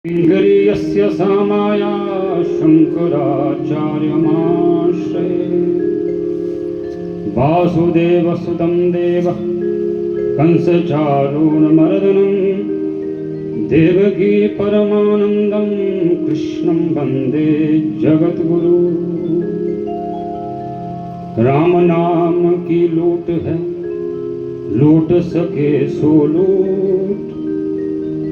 इंद्रियस्य सामाया शंकराचार्यमाश्रये वासुदेवसुतं देवः कंसचारूणमर्दनं देवकी परमानंदं कृष्णं वंदे जगद्गुरु। राम नाम की लूट है, लूट सके सो लूट,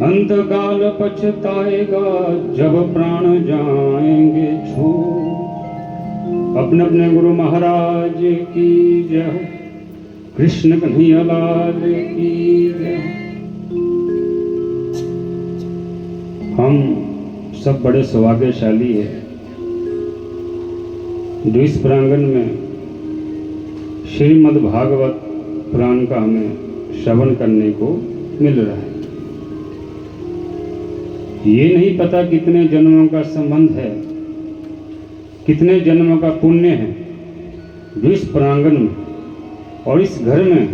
अंतकाल पछताएगा जब प्राण जाएंगे छूट। अपने अपने गुरु महाराज की जय हो, कृष्ण कन्हैया लाल की जय हो। हम सब बड़े सौभाग्यशाली हैं जो इस प्रांगण में श्रीमद् भागवत पुराण का हमें श्रवण करने को मिल रहा है। ये नहीं पता कितने जन्मों का संबंध है, कितने जन्मों का पुण्य है जो इस प्रांगण में और इस घर में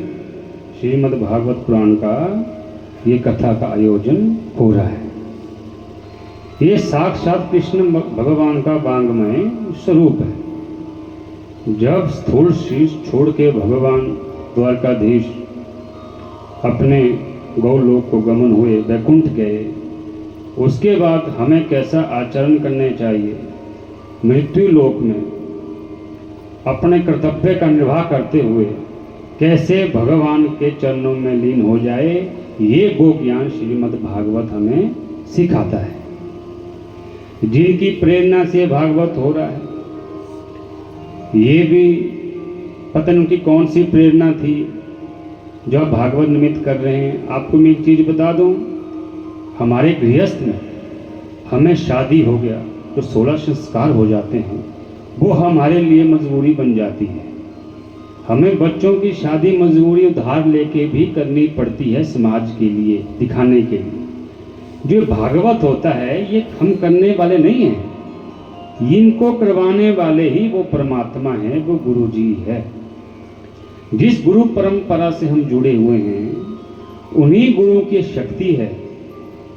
श्रीमद् भागवत पुराण का ये कथा का आयोजन हो रहा है। ये साक्षात कृष्ण भगवान का वांगमय स्वरूप है। जब स्थूल शीश छोड़ के भगवान द्वारकाधीश अपने गौलोक को गमन हुए, वैकुंठ गए, उसके बाद हमें कैसा आचरण करने चाहिए, मृत्यु लोक में अपने कर्तव्य का निर्वाह करते हुए कैसे भगवान के चरणों में लीन हो जाए, ये वो ज्ञान श्रीमद् भागवत हमें सिखाता है। जिनकी प्रेरणा से भागवत हो रहा है, ये भी पता नहीं उनकी कौन सी प्रेरणा थी जो आप भागवत निमित्त कर रहे हैं। आपको मैं एक चीज़ बता दूं, हमारे गृहस्थ में हमें शादी हो गया तो 16 संस्कार हो जाते हैं, वो हमारे लिए मजबूरी बन जाती है। हमें बच्चों की शादी मजबूरी उधार लेके भी करनी पड़ती है, समाज के लिए दिखाने के लिए। जो भागवत होता है ये हम करने वाले नहीं हैं, इनको करवाने वाले ही वो परमात्मा है, वो गुरु जी है। जिस गुरु परंपरा से हम जुड़े हुए हैं, उन्हीं गुरु की शक्ति है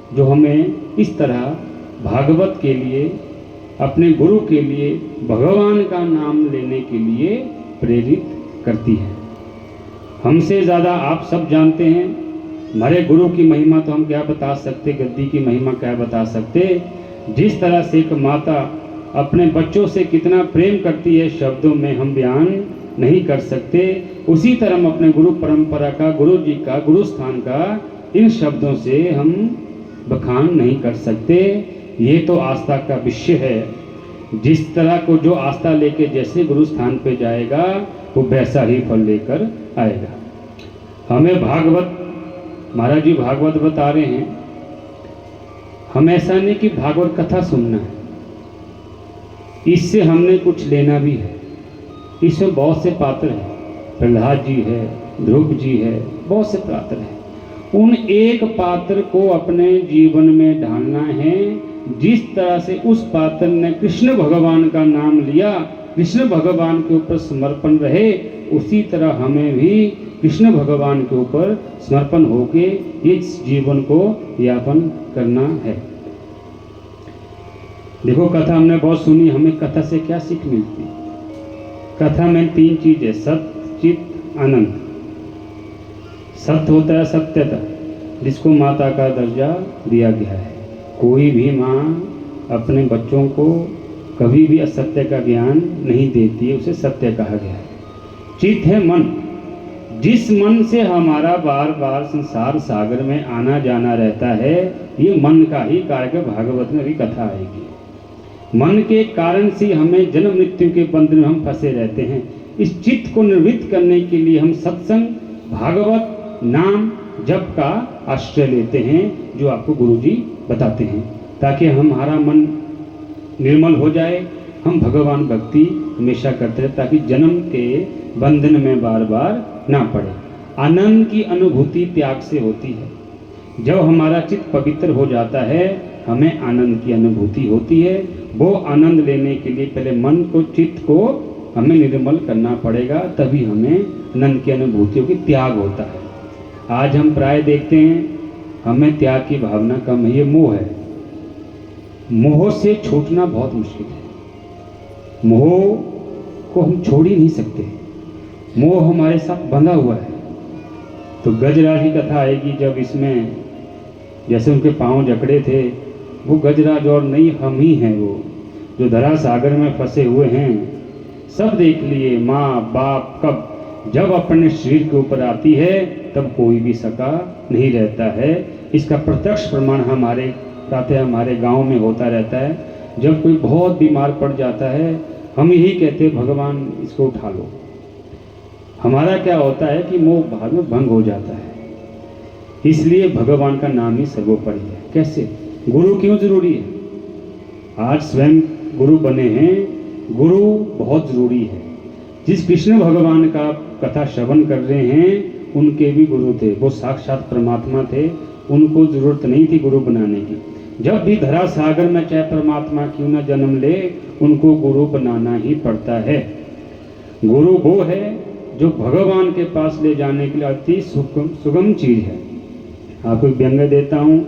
जो हमें इस तरह भागवत के लिए, अपने गुरु के लिए, भगवान का नाम लेने के लिए प्रेरित करती है। हमसे ज़्यादा आप सब जानते हैं। हमारे गुरु की महिमा तो हम क्या बता सकते, गद्दी की महिमा क्या बता सकते। जिस तरह से एक माता अपने बच्चों से कितना प्रेम करती है, शब्दों में हम बयान नहीं कर सकते। उसी तरह हम अपने गुरु परंपरा का, गुरु जी का, गुरु स्थान का इन शब्दों से हम बखान नहीं कर सकते। ये तो आस्था का विषय है। जिस तरह को जो आस्था लेके जैसे गुरु स्थान पे जाएगा वो वैसा ही फल लेकर आएगा। हमें भागवत, महाराज जी भागवत बता रहे हैं, हम ऐसा नहीं कि भागवत कथा सुनना है, इससे हमने कुछ लेना भी है। इसमें बहुत से पात्र हैं, प्रहलाद जी है, ध्रुव जी है, बहुत से पात्र हैं। उन एक पात्र को अपने जीवन में ढालना है। जिस तरह से उस पात्र ने कृष्ण भगवान का नाम लिया, कृष्ण भगवान के ऊपर समर्पण रहे, उसी तरह हमें भी कृष्ण भगवान के ऊपर समर्पण होके इस जीवन को यापन करना है। देखो कथा हमने बहुत सुनी, हमें कथा से क्या सीख मिलती? कथा में 3 चीजें, सत्य, चित, आनंद। सत्य होता है सत्यता, जिसको माता का दर्जा दिया गया है। कोई भी माँ अपने बच्चों को कभी भी असत्य का ज्ञान नहीं देती है, उसे सत्य कहा गया है। चित है मन, जिस मन से हमारा बार बार संसार सागर में आना जाना रहता है, ये मन का ही कार्य। भागवत में भी कथा आएगी। मन के कारण से हमें जन्म मृत्यु के बंधन में हम फंसे रहते हैं। इस चित्त को निवृत्त करने के लिए हम सत्संग, भागवत, नाम, जप का आश्रय लेते हैं, जो आपको गुरुजी बताते हैं, ताकि हमारा मन निर्मल हो जाए, हम भगवान भक्ति हमेशा करते रहे, ताकि जन्म के बंधन में बार बार ना पड़े। आनंद की अनुभूति त्याग से होती है। जब हमारा चित्त पवित्र हो जाता है, हमें आनंद की अनुभूति होती है। वो आनंद लेने के लिए पहले मन को, चित्त को हमें निर्मल करना पड़ेगा, तभी हमें आनंद की अनुभूतियों की त्याग होता है। आज हम प्राय देखते हैं हमें त्याग की भावना कम है, ये मोह है। मोह से छूटना बहुत मुश्किल है। मोह को हम छोड़ ही नहीं सकते, मोह हमारे साथ बंधा हुआ है। तो गजराज की कथा आएगी जब इसमें जैसे उनके पांव जकड़े थे, वो गजराज और नहीं हम ही हैं, वो जो धरा सागर में फंसे हुए हैं। सब देख लिए माँ बाप, कब जब अपने शरीर के ऊपर आती है तब कोई भी सका नहीं रहता है। इसका प्रत्यक्ष प्रमाण हमारे प्रातः हमारे गांव में होता रहता है। जब कोई बहुत बीमार पड़ जाता है हम यही कहते भगवान इसको उठा लो। हमारा क्या होता है कि मोह बाद में भंग हो जाता है। इसलिए भगवान का नाम ही सर्वोपरि है। कैसे? गुरु क्यों जरूरी है? आज स्वयं गुरु बने हैं, गुरु बहुत जरूरी है। जिस कृष्ण भगवान का कथा श्रवण कर रहे हैं उनके भी गुरु थे, वो साक्षात परमात्मा थे, उनको जरूरत नहीं थी गुरु बनाने की। जब भी धरा सागर में चाहे परमात्मा क्यों न जन्म ले, उनको गुरु बनाना ही पड़ता है। गुरु वो है जो भगवान के पास ले जाने के लिए अति सुगम चीज है। आपको व्यंग्य देता हूँ,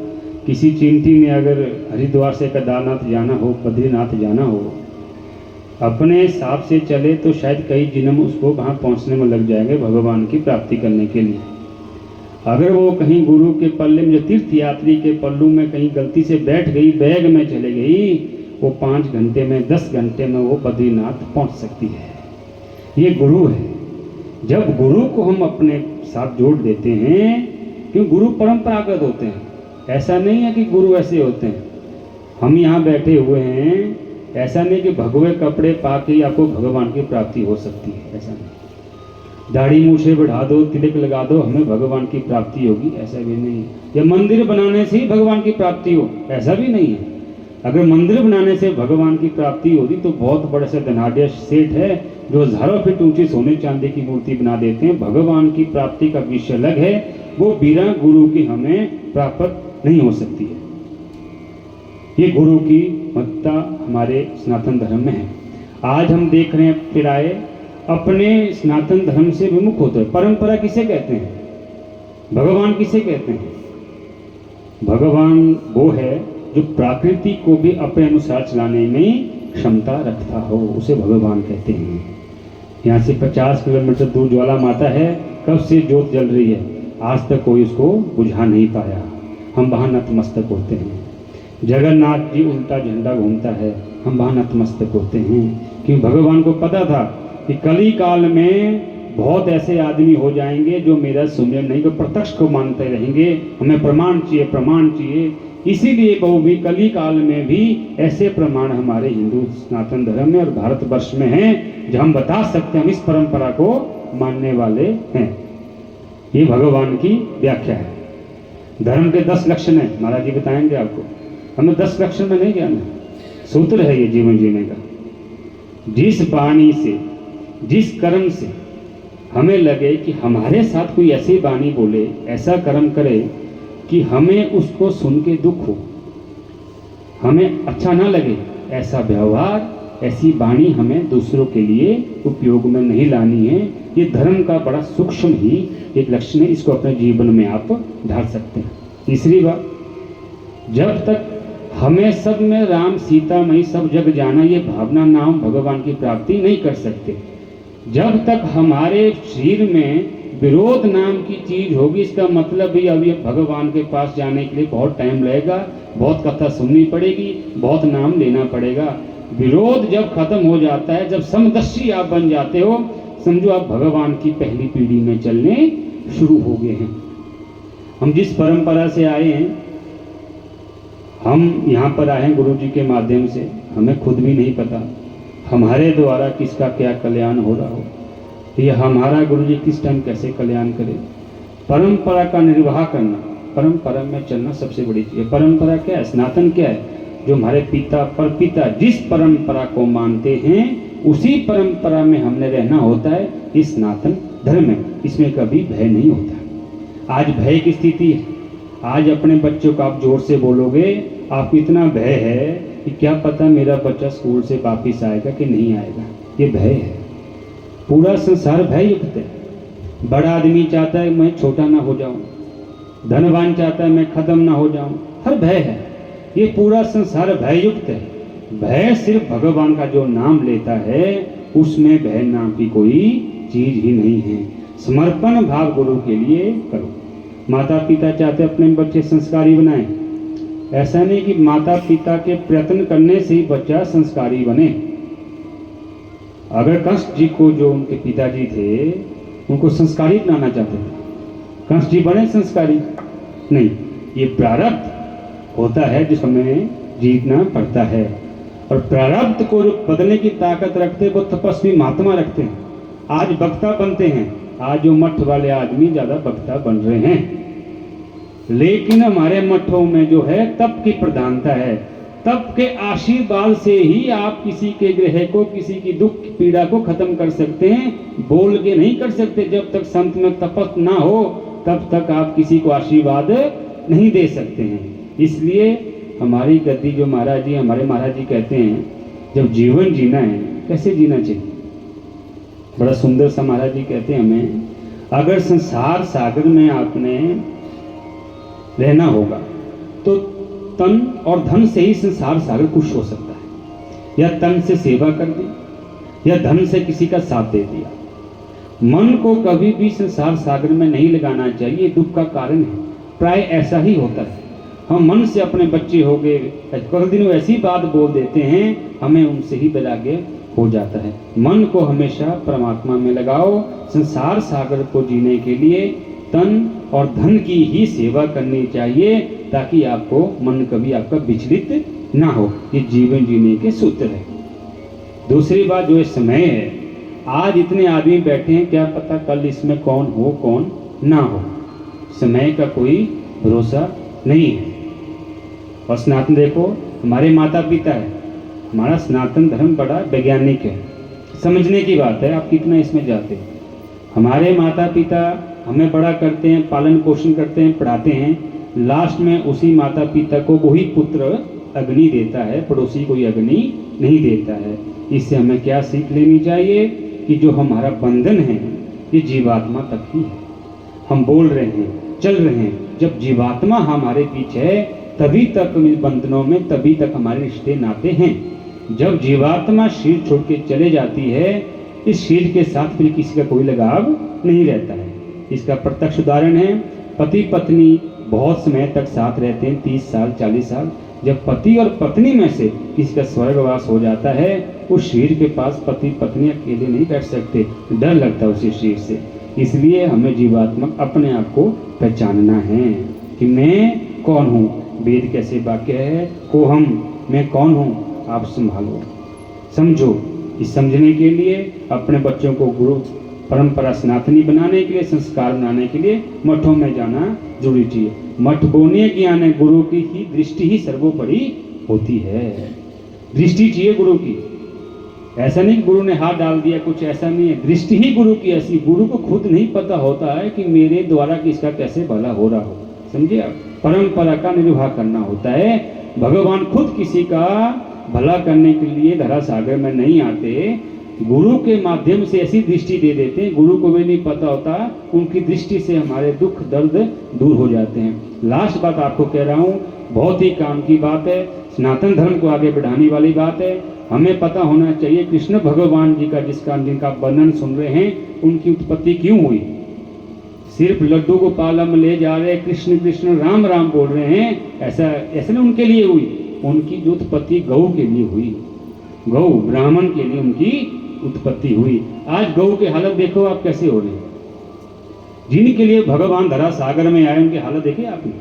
किसी चिंटी ने अगर हरिद्वार से केदारनाथ जाना हो, बद्रीनाथ जाना हो, अपने हिसाब से चले तो शायद कई जन्म उसको वहाँ पहुँचने में लग जाएंगे भगवान की प्राप्ति करने के लिए। अगर वो कहीं गुरु के पल्ले में, जो तीर्थ यात्री के पल्लू में कहीं गलती से बैठ गई, बैग में चले गई, वो 5 घंटे में 10 घंटे में वो बद्रीनाथ पहुँच सकती है। ये गुरु है। जब गुरु को हम अपने साथ जोड़ देते हैं, क्यों गुरु परंपरागत होते हैं, ऐसा नहीं है कि गुरु ऐसे होते हैं हम यहाँ बैठे हुए हैं, ऐसा नहीं कि भगवे कपड़े पाके ही आपको भगवान की प्राप्ति हो सकती है, ऐसा नहीं। दाढ़ी मूछें बढ़ा दो, तिलक लगा दो, हमें भगवान की प्राप्ति होगी, ऐसा भी नहीं है। या मंदिर बनाने से ही भगवान की प्राप्ति हो, ऐसा भी नहीं है। अगर मंदिर बनाने से भगवान की प्राप्ति होती तो बहुत बड़े से धनाढ़ सेठ है जो हजारों फीट ऊंची सोने चांदी की मूर्ति बना देते हैं। भगवान की प्राप्ति का विषय अलग है, वो बिना गुरु की हमें प्राप्त नहीं हो सकती है। ये गुरु की महत्ता हमारे सनातन धर्म में है। आज हम देख रहे हैं फिराए अपने सनातन धर्म से विमुख होते हैं। परंपरा किसे कहते हैं? भगवान किसे कहते हैं? भगवान वो है जो प्रकृति को भी अपने अनुसार चलाने में क्षमता रखता हो, उसे भगवान कहते हैं। यहाँ से 50 किलोमीटर दूर ज्वाला माता है, कब से ज्योत जल रही है, आज तक कोई उसको बुझा नहीं पाया। हम वहाँ नतमस्तक होते हैं। जगन्नाथ जी उल्टा झंडा घूमता है, हम वहाँ नतमस्तक होते हैं। क्योंकि भगवान को पता था कि कली काल में बहुत ऐसे आदमी हो जाएंगे जो मेरा सुमिरन नहीं, को प्रत्यक्ष को मानते रहेंगे, हमें प्रमाण चाहिए, प्रमाण चाहिए। इसीलिए वो भी कली काल में भी ऐसे प्रमाण हमारे हिंदू सनातन धर्म में और भारतवर्ष में हैं जो हम बता सकते हैं हम इस परंपरा को मानने वाले हैं। ये भगवान की व्याख्या है। धर्म के 10 लक्षण है, महाराज जी बताएंगे आपको। हमें 10 लक्षण में नहीं जाना, सूत्र है ये जीवन जीने का। जिस वाणी से, जिस कर्म से हमें लगे कि हमारे साथ कोई ऐसी वाणी बोले, ऐसा कर्म करे कि हमें उसको सुन के दुख हो, हमें अच्छा ना लगे, ऐसा व्यवहार, ऐसी वाणी हमें दूसरों के लिए उपयोग में नहीं लानी है। ये धर्म का बड़ा सूक्ष्म ही एक लक्षण है, इसको अपने जीवन में आप ढाल सकते हैं। तीसरी बात, जब तक हमें सब में राम सीता मई सब जग जाना ये भावना नाम भगवान की प्राप्ति नहीं कर सकते। जब तक हमारे शरीर में विरोध नाम की चीज होगी, इसका मतलब भी अभी भगवान के पास जाने के लिए बहुत टाइम लगेगा, बहुत कथा सुननी पड़ेगी, बहुत नाम लेना पड़ेगा। विरोध जब खत्म हो जाता है, जब समदर्शी आप बन जाते हो, समझो आप भगवान की पहली पीढ़ी में चलने शुरू हो गए हैं। हम जिस परंपरा से आए हैं, हम यहाँ पर आए हैं गुरु जी के माध्यम से, हमें खुद भी नहीं पता हमारे द्वारा किसका क्या कल्याण हो रहा हो, ये हमारा गुरु जी किस टाइम कैसे कल्याण करे। परंपरा का निर्वाह करना, परंपरा में चलना सबसे बड़ी चीज है। परंपरा क्या है? सनातन क्या है? जो हमारे पिता परपिता जिस परंपरा को मानते हैं उसी परंपरा में हमने रहना होता है। इस सनातन धर्म है, इसमें कभी भय नहीं होता। आज भय की स्थिति है। आज अपने बच्चों को आप जोर से बोलोगे, आपको इतना भय है कि क्या पता मेरा बच्चा स्कूल से वापिस आएगा कि नहीं आएगा, ये भय है। पूरा संसार भय युक्त है। बड़ा आदमी चाहता है मैं छोटा ना हो जाऊं, धनवान चाहता है मैं खत्म ना हो जाऊं, हर भय है। ये पूरा संसार भययुक्त है। भय सिर्फ भगवान का जो नाम लेता है उसमें भय नाम की कोई चीज ही नहीं है। समर्पण भाव गुरु के लिए करो। माता पिता चाहते अपने बच्चे संस्कारी बनाएं, ऐसा नहीं कि माता पिता के प्रयत्न करने से ही बच्चा संस्कारी बने। अगर कंस जी को, जो उनके पिताजी थे, उनको संस्कारी बनाना चाहते थे, कंस जी बने संस्कारी? नहीं, ये प्रारब्ध होता है जिस हमें जीतना पड़ता है। और प्रारब्ध को जो बदलने की ताकत रखते हैं वो तपस्वी महात्मा रखते हैं। आज वक्ता बनते हैं, आज जो मठ वाले आदमी ज्यादा वक्ता बन रहे हैं, लेकिन हमारे मठों में जो है तप की प्रधानता है। तप के आशीर्वाद से ही आप किसी के ग्रह को, किसी की दुख पीड़ा को खत्म कर सकते हैं, बोल के नहीं कर सकते। जब तक संत में तपस ना हो तब तक आप किसी को आशीर्वाद नहीं दे सकते हैं। इसलिए हमारी गद्दी जो महाराज जी, हमारे महाराज जी कहते हैं, जब जीवन जीना है कैसे जीना चाहिए, बड़ा सुंदर सा महाराज जी कहते हैं हमें, अगर संसार सागर में आपने रहना होगा तो तन और धन से ही संसार सागर खुश हो सकता है। या तन से सेवा कर दी, या धन से किसी का साथ दे दिया। मन को कभी भी संसार सागर में नहीं लगाना चाहिए, दुख का कारण है। प्राय ऐसा ही होता है, हम मन से अपने बच्चे हो गए, कल दिन ऐसी बात बोल देते हैं, हमें उनसे ही वैराग्य हो जाता है। मन को हमेशा परमात्मा में लगाओ। संसार सागर को जीने के लिए तन और धन की ही सेवा करनी चाहिए, ताकि आपको मन कभी आपका विचलित ना हो। ये जीवन जीने के सूत्र है। दूसरी बात जो है समय है। आज इतने आदमी बैठे हैं, क्या पता कल इसमें कौन हो कौन ना हो। समय का कोई भरोसा नहीं है। और सनातन देखो, हमारे माता पिता है, हमारा सनातन धर्म बड़ा वैज्ञानिक है, समझने की बात है, आप कितना इसमें जाते हैं। हमारे माता पिता हमें बड़ा करते हैं, पालन पोषण करते हैं, पढ़ाते हैं, लास्ट में उसी माता पिता को वही पुत्र अग्नि देता है, पड़ोसी कोई अग्नि नहीं देता है। इससे हमें क्या सीख लेनी चाहिए कि जो हमारा बंधन है ये जीवात्मा तक ही है। हम बोल रहे हैं, चल रहे हैं, जब जीवात्मा हमारे पीछे है तभी तक बंधनों में, तभी तक हमारे रिश्ते नाते हैं। जब जीवात्मा शरीर छोड़ के चले जाती है, इस शरीर के साथ फिर किसी का कोई लगाव नहीं रहता है। इसका प्रत्यक्ष उदाहरण है, पति पत्नी बहुत समय तक साथ रहते हैं, 30 साल 40 साल। जब पति और पत्नी में से किसी का स्वर्गवास हो जाता है, उस शरीर के पास पति पत्नी अकेले नहीं बैठ सकते, डर लगता है उसी शरीर से। इसलिए हमें जीवात्मक अपने आप को पहचानना है कि मैं कौन हूँ। वेद कैसे वाक्य है, को हम, मैं कौन हूँ, आप संभालो, समझो। इस समझने के लिए अपने बच्चों को गुरु परंपरा सनातनी बनाने के लिए, संस्कार बनाने के लिए मठों में जाना जरूरी चाहिए। मठ बोने ज्ञान है, गुरु की ही दृष्टि ही सर्वोपरि होती है। दृष्टि चाहिए गुरु की, ऐसा नहीं कि गुरु ने हाथ डाल दिया, कुछ ऐसा नहीं है। दृष्टि ही गुरु की ऐसी, गुरु को खुद नहीं पता होता है कि मेरे द्वारा किसका कैसे भला हो रहा हो, समझे आप। परंपरा का निर्वाह करना होता है। भगवान खुद किसी का भला करने के लिए धरा सागर में नहीं आते, गुरु के माध्यम से ऐसी दृष्टि दे देते हैं, गुरु को भी नहीं पता होता, उनकी दृष्टि से हमारे दुख दर्द दूर हो जाते हैं। लास्ट बात आपको कह रहा हूँ, बहुत ही काम की बात है, सनातन धर्म को आगे बढ़ाने वाली बात है। हमें पता होना चाहिए कृष्ण भगवान जी का, जिनका वर्णन सुन रहे हैं, उनकी उत्पत्ति क्यों हुई। सिर्फ लड्डू को पाला में ले जा रहे, कृष्ण कृष्ण राम राम बोल रहे हैं, ऐसा नहीं उनके लिए हुई। उनकी जो उत्पत्ति गौ के लिए हुई, गौ ब्राह्मण के लिए उनकी उत्पत्ति हुई। आज गौ की हालत देखो आप कैसे हो रही है। जिनके लिए भगवान धरा सागर में आए, उनकी हालत देखिए आपने।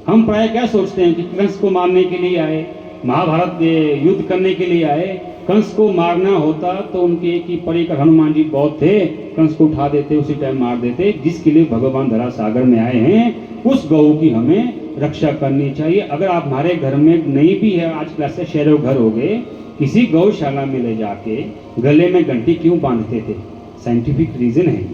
हम प्राय क्या सोचते हैं कि कंस को मारने के लिए आए, महाभारत युद्ध करने के लिए आए। कंस को मारना होता तो उनके एक ही परिकर हनुमान जी बहुत थे, कंस को उठा देते, उसी टाइम मार देते। जिसके लिए भगवान धरा सागर में आए हैं, उस गौ की हमें रक्षा करनी चाहिए। अगर आप हमारे घर में नहीं भी है, आजकल ऐसे शहरों घर हो गए, किसी गौशाला में ले जाके गले में घंटी क्यों बांधते थे, साइंटिफिक रीजन है।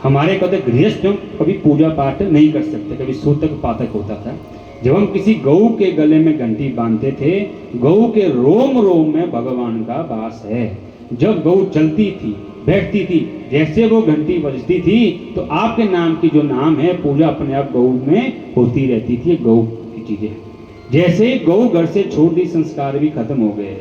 हमारे कभी गृहस्थ कभी पूजा पाठ नहीं कर सकते, कभी सूतक पातक होता था। जब हम किसी गौ के गले में घंटी बांधते थे, गौ के रोम रोम में भगवान का वास है। जब गौ चलती थी, बैठती थी, जैसे वो घंटी बजती थी, तो आपके नाम की जो नाम है, पूजा अपने आप गौ में होती रहती थी। गौ की चीजें जैसे ही गौ घर से छोड़ दी, संस्कार भी खत्म हो गए।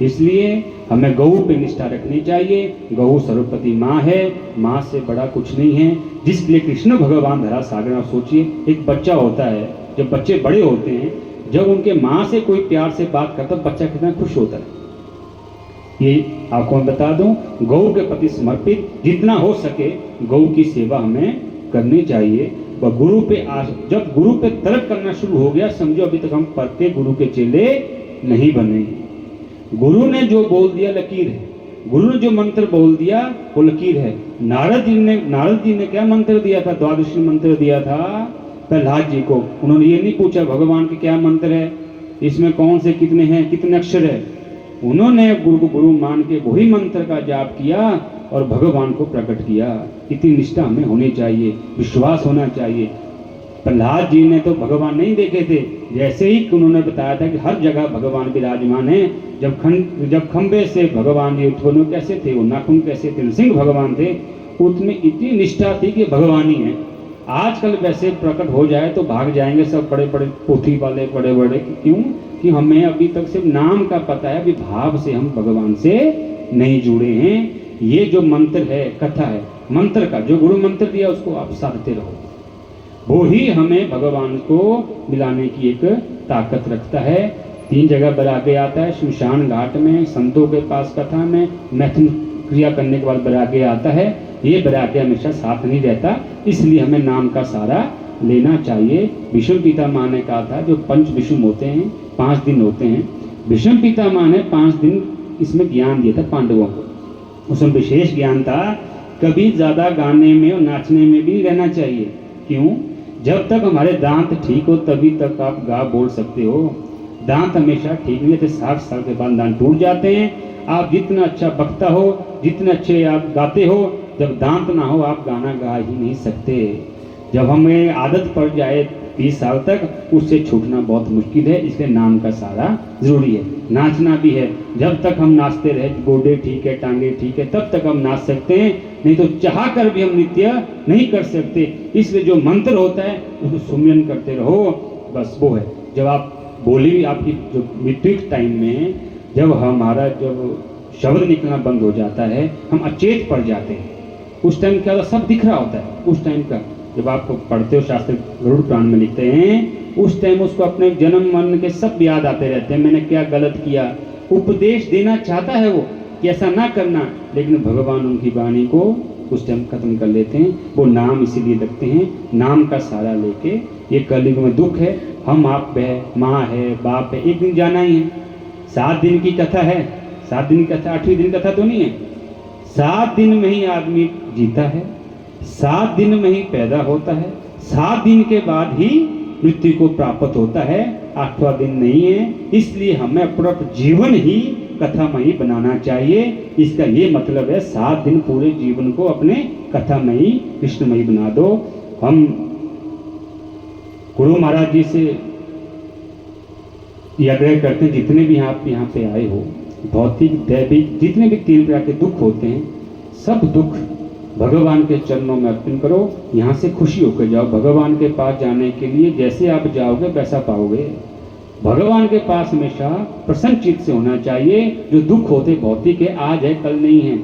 इसलिए हमें गौ पे निष्ठा रखनी चाहिए। गौ सर्वपति माँ है, माँ से बड़ा कुछ नहीं है, जिसके लिए कृष्ण भगवान धरा सागर। आप सोचिए, एक बच्चा होता है, जब बच्चे बड़े होते हैं, जब उनके माँ से कोई प्यार से बात करता है, बच्चा कितना खुश होता है। ये आपको मैं बता दूं, गौ के प्रति समर्पित जितना हो सके गौ की सेवा हमें करनी चाहिए। वह गुरु पे जब गुरु पे तर्क करना शुरू हो गया, समझो अभी तक हम पक्के गुरु के चेले नहीं बने। गुरु ने जो बोल दिया लकीर है, गुरु ने जो मंत्र बोल दिया वो लकीर है। नारद जी ने क्या मंत्र दिया था? द्वादशी मंत्र दिया था प्रहलाद जी को। उन्होंने ये नहीं पूछा भगवान के क्या मंत्र है, इसमें कौन से कितने हैं, कितने अक्षर है। उन्होंने गुरु को गुरु मान के वही मंत्र का जाप किया और भगवान को प्रकट किया। इतनी निष्ठा हमें होनी चाहिए, विश्वास होना चाहिए। प्रहलाद जी ने तो भगवान नहीं देखे थे, जैसे ही उन्होंने बताया था कि हर जगह भगवान विराजमान है। जब खंबे से भगवान जी उत्पन्न कैसे थे, वो नाखून कैसे थे, नृसिंह भगवान थे, उसमें इतनी निष्ठा थी कि भगवान ही है। आजकल वैसे प्रकट हो जाए तो भाग जाएंगे सब बड़े बड़े पोथी वाले, बड़े बड़े। क्यों? कि हमें अभी तक सिर्फ नाम का पता है, अभी भाव से हम भगवान से नहीं जुड़े हैं। ये जो मंत्र है, कथा है, मंत्र का जो गुरु मंत्र दिया उसको आप साधते रहो, वो ही हमें भगवान को मिलाने की एक ताकत रखता है। 3 जगह वैराग्य आता है, शमशान घाट में, संतों के पास कथा में, मैथुन क्रिया करने के बाद वैराग्य आता है। ये वैराग्य हमेशा साथ नहीं रहता, इसलिए हमें नाम का सहारा लेना चाहिए। भीष्म पितामह ने कहा था, जो 5 विषुम होते हैं, 5 दिन होते हैं, भीष्म पितामह ने 5 दिन इसमें ज्ञान दिया था पांडवों को। उसमें विशेष ज्ञान था, कभी ज़्यादा गाने में और नाचने में भी रहना चाहिए। क्यों? जब तक हमारे दांत ठीक हो तभी तक आप गा बोल सकते हो। दांत हमेशा ठीक नहीं रहते, 60 साल के बाद दांत टूट जाते हैं। आप जितना अच्छा बकता हो, जितने अच्छे आप गाते हो, जब दांत ना हो आप गाना गा ही नहीं सकते। जब हमें आदत पड़ जाए 20 साल तक, उससे छूटना बहुत मुश्किल है। इसलिए नाम का सहारा जरूरी है। नाचना भी है, जब तक हम नाचते रहे, गोडे ठीक है, टांगे ठीक है, तब तक हम नाच सकते हैं, नहीं तो चाह कर भी हम नृत्य नहीं कर सकते। इसलिए जो मंत्र होता है उसको सुमिरन करते रहो, बस वो है। जब आप बोली, आपकी जो मृत्यु टाइम में जब हमारा जब शब्द निकलना बंद हो जाता है, हम अचेत पड़ जाते हैं। उस टाइम क्या होता, सब दिख रहा होता है। उस टाइम का जब आप पढ़ते हो, शास्त्र गरुड़ पुराण में लिखते हैं, उस टाइम उसको अपने जन्म मरण के सब याद आते रहते हैं। मैंने क्या गलत किया, उपदेश देना चाहता है वो कि ऐसा ना करना, लेकिन भगवान उनकी वाणी को उस टाइम खत्म कर लेते हैं। वो नाम इसीलिए रखते हैं, नाम का सहारा लेके। ये कलयुग में दुख है, हम आप है, माँ है, बाप है, एक दिन जाना ही है। 7 दिन की कथा है, 7 दिन की कथा, 8वें दिन कथा तो नहीं है। 7 दिन में ही आदमी जीता है, 7 दिन में ही पैदा होता है, 7 दिन के बाद ही मृत्यु को प्राप्त होता है, 8वां दिन नहीं है। इसलिए हमें अपना जीवन ही कथामयी बनाना चाहिए। इसका ये मतलब है 7 दिन पूरे जीवन को अपने कथामयी, कृष्णमयी बना दो। हम गुरु महाराज जी से ये आग्रह करते हैं, जितने भी आप यहाँ पे आए हो, भौतिक दैविक जितने भी 3 प्रकार के दुख होते हैं, सब दुख भगवान के चरणों में अर्पण करो। यहाँ से खुशी होकर जाओ। भगवान के पास जाने के लिए जैसे आप जाओगे वैसा पाओगे। भगवान के पास हमेशा प्रसन्न चित्त से होना चाहिए। जो दुख होते भौतिक है, आज है कल नहीं है।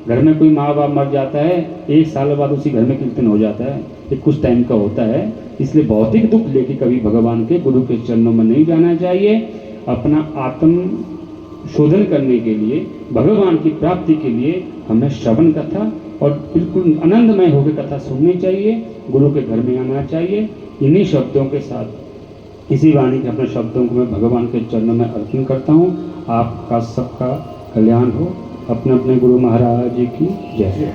घर में कोई माँ बाप मर जाता है, 1 साल बाद उसी घर में कीर्तन हो जाता है, ये कुछ टाइम का होता है। इसलिए भौतिक दुख लेके कभी भगवान के, गुरु के चरणों में नहीं जाना चाहिए। अपना आत्म शोधन करने के लिए, भगवान की प्राप्ति के लिए हमें श्रवण कथा और बिल्कुल आनंदमय होकर कथा सुननी चाहिए। गुरु के घर में आना चाहिए। इन्हीं शब्दों के साथ, इसी वाणी के अपने शब्दों को मैं भगवान के चरणों में अर्पण करता हूँ। आपका सबका कल्याण हो। अपने अपने गुरु महाराज की जय।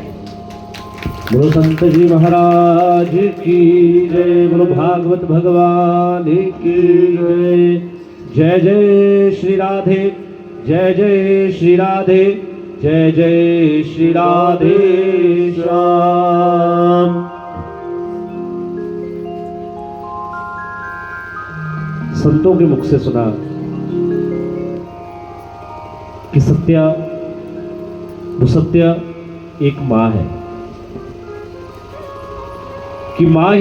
गुरु संत जी महाराज की जय। गुरु भागवत भगवान की जय। जय जय श्री राधे, जय जय श्री राधे, जय जय श्री राधे श्याम। संतों के मुख से सुना कि सत्या दुसत्य एक माँ है, कि माँ ही